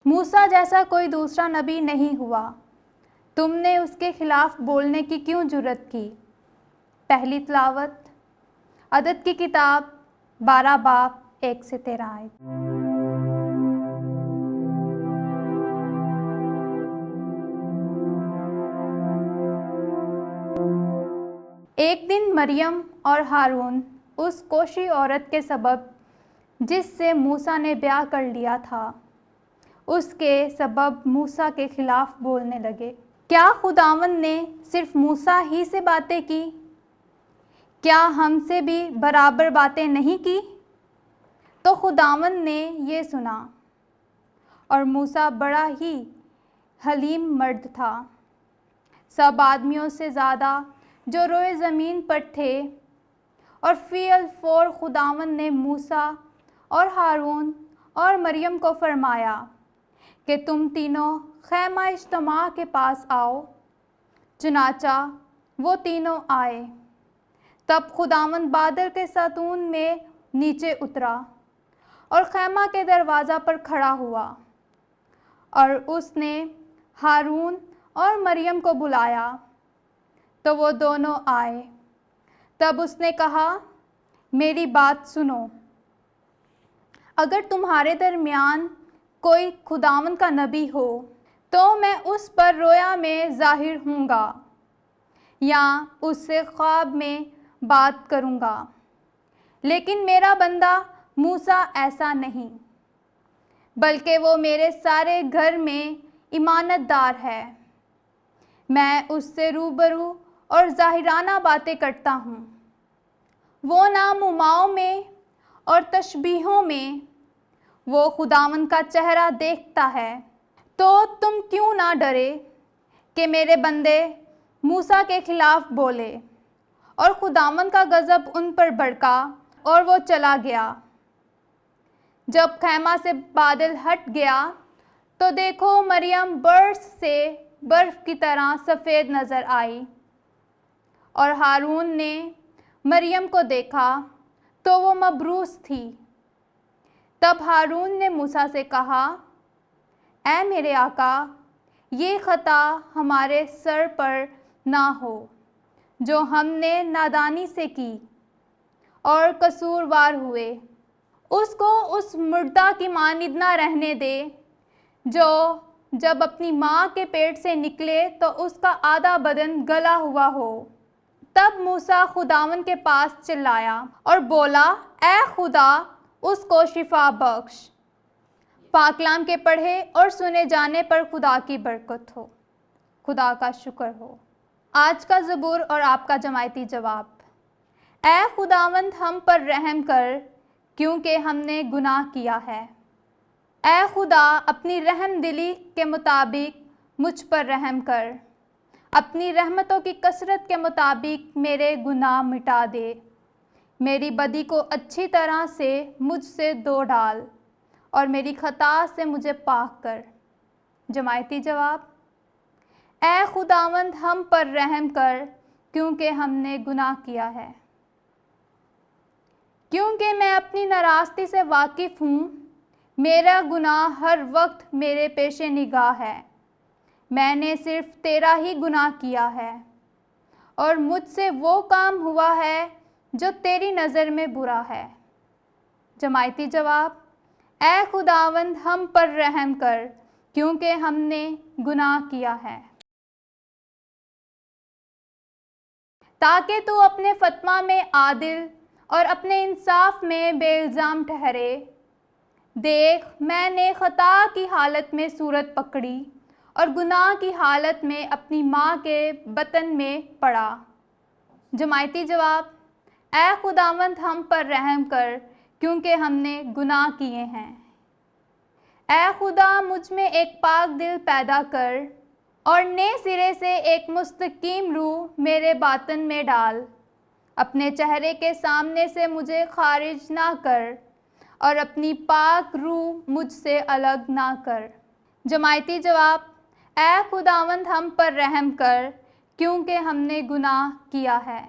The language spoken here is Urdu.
موسیٰ جیسا کوئی دوسرا نبی نہیں ہوا، تم نے اس کے خلاف بولنے کی کیوں جرت کی؟ پہلی تلاوت عدد کی کتاب 12 باب 1 سے 13 آیت۔ ایک دن مریم اور ہارون اس کوشی عورت کے سبب جس سے موسیٰ نے بیاہ کر لیا تھا، اس کے سبب موسیٰ کے خلاف بولنے لگے۔ کیا خداوند نے صرف موسیٰ ہی سے باتیں کی؟ کیا ہم سے بھی برابر باتیں نہیں کی؟ تو خداوند نے یہ سنا، اور موسیٰ بڑا ہی حلیم مرد تھا، سب آدمیوں سے زیادہ جو روئے زمین پر تھے، اور فی الفور خداوند نے موسیٰ اور ہارون اور مریم کو فرمایا کہ تم تینوں خیمہ اجتماع کے پاس آؤ۔ چنانچہ وہ تینوں آئے۔ تب خداوند بادل کے ستون میں نیچے اترا اور خیمہ کے دروازہ پر کھڑا ہوا، اور اس نے ہارون اور مریم کو بلایا تو وہ دونوں آئے۔ تب اس نے کہا، میری بات سنو، اگر تمہارے درمیان کوئی خداوند کا نبی ہو تو میں اس پر رویا میں ظاہر ہوں گا یا اس سے خواب میں بات کروں گا، لیکن میرا بندہ موسیٰ ایسا نہیں، بلکہ وہ میرے سارے گھر میں امانت دار ہے۔ میں اس سے روبرو اور ظاہرانہ باتیں کرتا ہوں، وہ ناموماؤں میں اور تشبیہوں میں وہ خداوند کا چہرہ دیکھتا ہے۔ تو تم کیوں نہ ڈرے کہ میرے بندے موسیٰ کے خلاف بولے؟ اور خداوند کا غضب ان پر بھڑکا اور وہ چلا گیا۔ جب خیمہ سے بادل ہٹ گیا تو دیکھو مریم برس سے برف کی طرح سفید نظر آئی، اور ہارون نے مریم کو دیکھا تو وہ مبروس تھی۔ تب ہارون نے موسیٰ سے کہا، اے میرے آقا، یہ خطا ہمارے سر پر نہ ہو جو ہم نے نادانی سے کی اور قصوروار ہوئے۔ اس کو اس مردہ کی مانند نہ رہنے دے جو جب اپنی ماں کے پیٹ سے نکلے تو اس کا آدھا بدن گلا ہوا ہو۔ تب موسیٰ خداوند کے پاس چلایا اور بولا، اے خدا، اس کو شفا بخش۔ پاک کلام کے پڑھے اور سنے جانے پر خدا کی برکت ہو۔ خدا کا شکر ہو۔ آج کا زبور اور آپ کا جماعتی جواب۔ اے خداوند ہم پر رحم کر کیونکہ ہم نے گناہ کیا ہے۔ اے خدا اپنی رحم دلی کے مطابق مجھ پر رحم کر، اپنی رحمتوں کی کثرت کے مطابق میرے گناہ مٹا دے، میری بدی کو اچھی طرح سے مجھ سے دھو ڈال اور میری خطا سے مجھے پاک کر۔ جماعتی جواب۔ اے خداوند ہم پر رحم کر کیونکہ ہم نے گناہ کیا ہے۔ کیونکہ میں اپنی ناراستی سے واقف ہوں، میرا گناہ ہر وقت میرے پیش نگاہ ہے۔ میں نے صرف تیرا ہی گناہ کیا ہے، اور مجھ سے وہ کام ہوا ہے جو تیری نظر میں برا ہے۔ جماعتی جواب۔ اے خداوند ہم پر رحم کر کیونکہ ہم نے گناہ کیا ہے۔ تاکہ تو اپنے فتویٰ میں عادل اور اپنے انصاف میں بے الزام ٹھہرے۔ دیکھ، میں نے خطا کی حالت میں صورت پکڑی اور گناہ کی حالت میں اپنی ماں کے بطن میں پڑا۔ جماعتی جواب۔ اے خداوند ہم پر رحم کر کیونکہ ہم نے گناہ کیے ہیں۔ اے خدا مجھ میں ایک پاک دل پیدا کر اور نئے سرے سے ایک مستقیم روح میرے باطن میں ڈال۔ اپنے چہرے کے سامنے سے مجھے خارج نہ کر اور اپنی پاک روح مجھ سے الگ نہ کر۔ جماعتی جواب۔ اے خداوند ہم پر رحم کر کیونکہ ہم نے گناہ کیا ہے۔